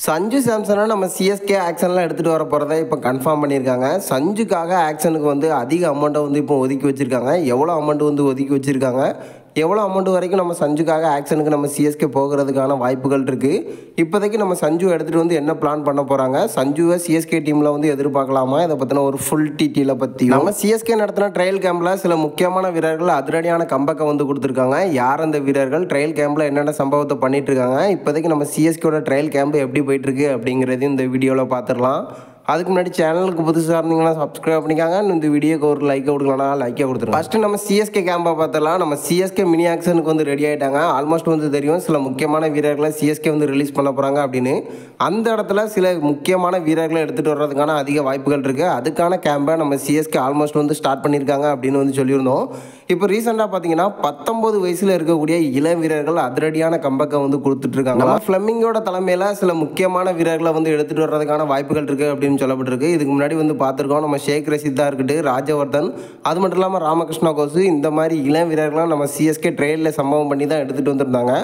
சஞ்சு சாம்சனை நம்ம சிஎஸ்கே ஆக்ஷன்லாம் எடுத்துகிட்டு வர போகிறத இப்போ கன்ஃபார்ம் பண்ணியிருக்காங்க. சஞ்சுக்காக ஆக்ஷனுக்கு வந்து அதிக அமௌண்ட்டை வந்து இப்போ ஒதுக்கி வச்சுருக்காங்க. எவ்வளோ அமௌண்ட் வந்து ஒதுக்கி வச்சுருக்காங்க, எவ்வளோ அமௌண்ட் வரைக்கும் நம்ம சஞ்சுக்காக ஆக்ஷனுக்கு நம்ம சிஎஸ்கே போகிறதுக்கான வாய்ப்புகள் இருக்குது. இப்போதைக்கு நம்ம சஞ்சு எடுத்துகிட்டு வந்து என்ன பிளான் பண்ண போகிறாங்க, சஞ்சுவை சிஎஸ்கே டீமில் வந்து எதிர்பார்க்கலாமா, இதை பற்றின ஒரு ஃபுல் டீட்டெயிலை பற்றி நம்ம சிஎஸ்கே நடத்தின ட்ரையல் கேம்பில் சில முக்கியமான வீரர்கள் அதிரடியான கம்பக்கை வந்து கொடுத்துருக்காங்க. யார் அந்த வீரர்கள், ட்ரையல் கேம்பில் என்னென்ன சம்பவத்தை பண்ணிட்டு இருக்காங்க, இப்போதைக்கு நம்ம சிஎஸ்கேவோட ட்ரையல் கேம்ப் எப்படி போயிட்டுருக்கு அப்படிங்கிறது இந்த வீடியோவில் பார்த்துடலாம். அதுக்கு முன்னாடி சேனலுக்கு புதுசாக இருந்தீங்கன்னா சப்ஸ்கிரைப் பண்ணிக்காங்க. இந்த வீடியோக்கு ஒரு லைக்கை கொடுக்கலாம், லைக்கை கொடுத்துருங்க. ஃபஸ்ட்டு நம்ம சிஎஸ்கே கேம்பை பார்த்தலாம். நம்ம சிஎஸ்கே மினி ஆக்ஷனுக்கு வந்து ரெடி ஆகிட்டாங்க. ஆல்மோஸ்ட் வந்து தெரியும் சில முக்கியமான வீரர்களை சிஎஸ்கே வந்து ரிலீஸ் பண்ண போகிறாங்க அப்படின்னு. அந்த இடத்துல சில முக்கியமான வீரர்களை எடுத்துகிட்டு வர்றதுக்கான அதிக வாய்ப்புகள் இருக்குது. அதுக்கான கேம்பை நம்ம சிஎஸ்கே ஆல்மோஸ்ட் வந்து ஸ்டார்ட் பண்ணியிருக்காங்க அப்படின்னு வந்து சொல்லியிருந்தோம். இப்போ ரீசெண்டாக பார்த்தீங்கன்னா 19 வயசில் இருக்கக்கூடிய இளம் வீரர்கள் அதிரடியான கம்பக்கை வந்து கொடுத்துட்ருக்காங்க. நம்ம ஃப்ளெமிங்கோட தலைமையில் சில முக்கியமான வீரர்களை வந்து எடுத்துகிட்டு வர்றதுக்கான வாய்ப்புகள் இருக்குது அப்படின்னு சொல்லப்பட்டிருக்கு. இதுக்கு முன்னாடி வந்து பார்த்துருக்கோம், நம்ம ஷேக் ரஷீதா இருக்கட்டும், ராஜவர்தன், அது மட்டும் இல்லாமல் ராமகிருஷ்ணா கோசு, இந்த மாதிரி இளம் வீரர்கள்லாம் நம்ம சிஎஸ்கே ட்ரெயிலில் சம்பவம் பண்ணி தான் எடுத்துகிட்டு வந்திருந்தாங்க.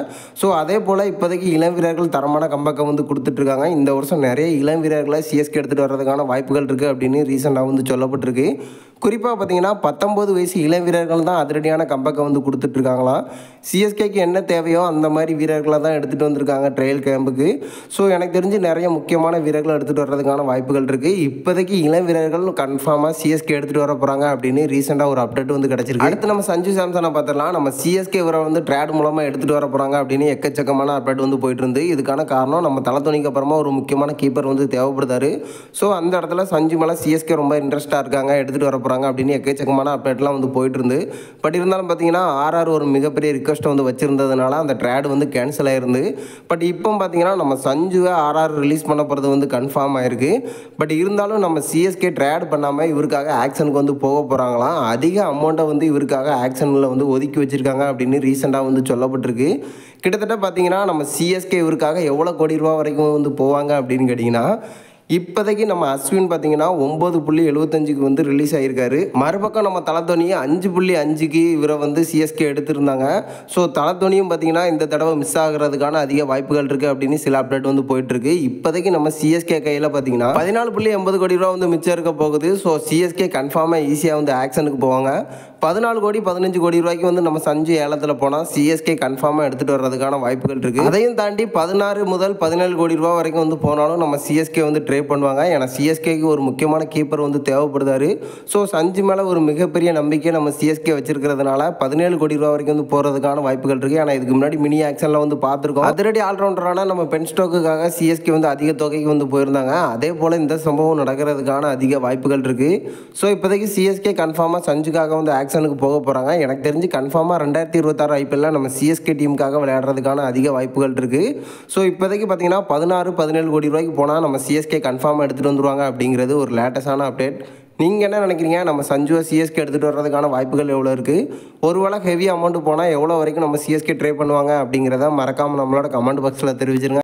ஸோ அதே போல் இப்போதைக்கு இளம் வீரர்கள் தரமான கம்பக்கை வந்து கொடுத்துட்ருக்காங்க. இந்த வருஷம் நிறைய இளம் வீரர்களை சிஎஸ்கே எடுத்துகிட்டு வர்றதுக்கான வாய்ப்புகள் இருக்குது அப்படின்னு ரீசெண்டாக வந்து சொல்லப்பட்டிருக்கு. குறிப்பாக பார்த்தீங்கன்னா 19 வயசு இளம் வீரர்கள் தான் அதிரடியான கம்பக்கை வந்து கொடுத்துட்ருக்காங்களாம். சிஎஸ்கேக்கு என்ன தேவையோ அந்த மாதிரி வீரர்களை தான் எடுத்துகிட்டு வந்திருக்காங்க ட்ரையல் கேம்புக்கு. ஸோ எனக்கு தெரிஞ்சு நிறைய முக்கியமான வீரர்களை எடுத்துகிட்டு வர்றதுக்கான வாய்ப்புகள் இருக்குது. இப்போதைக்கு இளம் வீரர்கள் கன்ஃபார்மாக சிஎஸ்கே எடுத்துகிட்டு வர போகிறாங்க அப்படின்னு ரீசெண்டாக ஒரு அப்டேட் வந்து கிடச்சிருக்கு. அடுத்து நம்ம சஞ்சு சாம்சனை பார்த்துடலாம். நம்ம சிஎஸ்கே இவரை வந்து ட்ரேட் மூலமாக எடுத்துகிட்டு வர போகிறாங்க அப்படின்னு எக்கச்சக்கமான அப்டேட் வந்து போயிட்டு இருந்து. இதுக்கான காரணம் நம்ம தலத்தோனிக்கு அப்புறமா ஒரு முக்கியமான கீப்பர் வந்து தேவைப்படுதாரு. ஸோ அந்த இடத்துல சஞ்சு மேலே சிஎஸ்கே ரொம்ப இன்ட்ரெஸ்ட்டாக இருக்காங்க, எடுத்துகிட்டு வர போகிறாங்க அப்படின்னு எக்கச்சக்கமான அப்டேட்லாம் வந்து போயிட்டு இருந்து. பட் இருந்தாலும் பார்த்தீங்கன்னா ஆர்ஆர் ஒரு மிகப்பெரிய ரிக்வெஸ்ட்டை வந்து வச்சிருந்ததுனால அந்த ட்ரேட் வந்து கேன்சல் ஆயிருந்து. பட் இப்போ பார்த்தீங்கன்னா நம்ம சஞ்சுவை ஆர்ஆர் ரிலீஸ் பண்ண போகிறது வந்து கன்ஃபார்ம் ஆயிருக்கு. பட் இருந்தாலும் நம்ம சிஎஸ்கே ட்ரேட் பண்ணாமல் இவருக்காக ஆக்ஷனுக்கு வந்து போக போகிறாங்களாம். அதிக அமௌண்ட்டை வந்து இவருக்காக ஆக்ஷனில் வந்து ஒதுக்கி வச்சுருக்காங்க அப்படின்னு ரீசெண்டாக வந்து சொல்லப்பட்டிருக்கு. கிட்டத்தட்ட பார்த்தீங்கன்னா நம்ம சிஎஸ்கே இவருக்காக எவ்வளோ கோடி ரூபா வரைக்கும் வந்து போவாங்க அப்படின்னு கேட்டிங்கன்னா, இப்போதைக்கு நம்ம அஸ்வின் பார்த்தீங்கன்னா 9.75க்கு வந்து ரிலீஸ் ஆகியிருக்காரு. மறுபக்கம் நம்ம தலத்தோனி 5.5க்கு இவரை வந்து சிஎஸ்கே எடுத்திருந்தாங்க. ஸோ தலத்தோனியும் பார்த்தீங்கன்னா இந்த தடவை மிஸ் ஆகிறதுக்கான அதிக வாய்ப்புகள் இருக்குது அப்படின்னு சில அப்டேட் வந்து போயிட்டுருக்கு. இப்போதைக்கு நம்ம சிஎஸ்கே கையில் பார்த்தீங்கன்னா 14.80 கோடி ரூபா வந்து மிச்சம் இருக்க போகுது. ஸோ சிஎஸ்கே கன்ஃபார்மாக ஈஸியாக வந்து ஆக்ஷனுக்கு போவாங்க. 14 கோடி 15 கோடி ரூபாய்க்கு வந்து நம்ம சஞ்சு ஏலத்தில் போனால் சிஎஸ்கே கன்ஃபார்மாக எடுத்துகிட்டு வர்றதுக்கான வாய்ப்புகள் இருக்குது. அதையும் தாண்டி 16 முதல் 17 கோடி ரூபா வரைக்கும் வந்து போனாலும் நம்ம சிஎஸ்கே வந்து ட்ரை பண்ணுவாங்க. ஏன்னா சிஎஸ்கேக்கு ஒரு முக்கியமான கீப்பர் வந்து தேவைப்படுதாரு. ஸோ சஞ்சு மேலே ஒரு மிகப்பெரிய நம்பிக்கை நம்ம சிஎஸ்கே வச்சிருக்கிறதுனால 17 கோடி ரூபா வரைக்கும் வந்து போகிறதுக்கான வாய்ப்புகள் இருக்குது. ஆனால் இதுக்கு முன்னாடி மினி ஆக்ஷனில் வந்து பார்த்துருக்கோம். அதிரடி ஆல்ரவுண்டரான நம்ம பென் ஸ்டோக்குக்காக சிஎஸ்கே வந்து அதிக தொகைக்கு வந்து போயிருந்தாங்க. அதே போல் இந்த சம்பவம் நடக்கிறதுக்கான அதிக வாய்ப்புகள் இருக்குது. ஸோ இப்போதைக்கு சிஎஸ்கே கன்ஃபார்மாக சஞ்சுக்காக வந்து ஆக்ஷனுக்கு போக போகிறாங்க. எனக்கு தெரிஞ்சு கன்ஃபார்மாக 2026 ஐபிஎல்ல நம்ம சிஎஸ்கே டீமுக்காக விளையாடுறதுக்கான அதிக வாய்ப்புகள் இருக்குது. ஸோ இப்போதைக்கு பார்த்தீங்கன்னா 16-17 கோடி ரூபாய்க்கு போனால் நம்ம சிஎஸ்கே கன்ஃபார்மாக எடுத்துகிட்டு வந்துருவாங்க அப்படிங்கிறது ஒரு லேட்டஸ்டான அப்டேட். நீங்கள் என்ன நினைக்கிறீங்க, நம்ம சஞ்சுவை சிஎஸ்கே எடுத்துகிட்டு வர்றதுக்கான வாய்ப்புகள் எவ்வளோ இருக்குது, ஒருவேளை ஹெவி அமௌண்ட் போனால் எவ்வளோ வரைக்கும் நம்ம சிஎஸ்கே ட்ரை பண்ணுவாங்க அப்படிங்கிறத மறக்காமல் நம்மளோட கமெண்ட் பாக்ஸில் தெரிவிச்சிருங்க.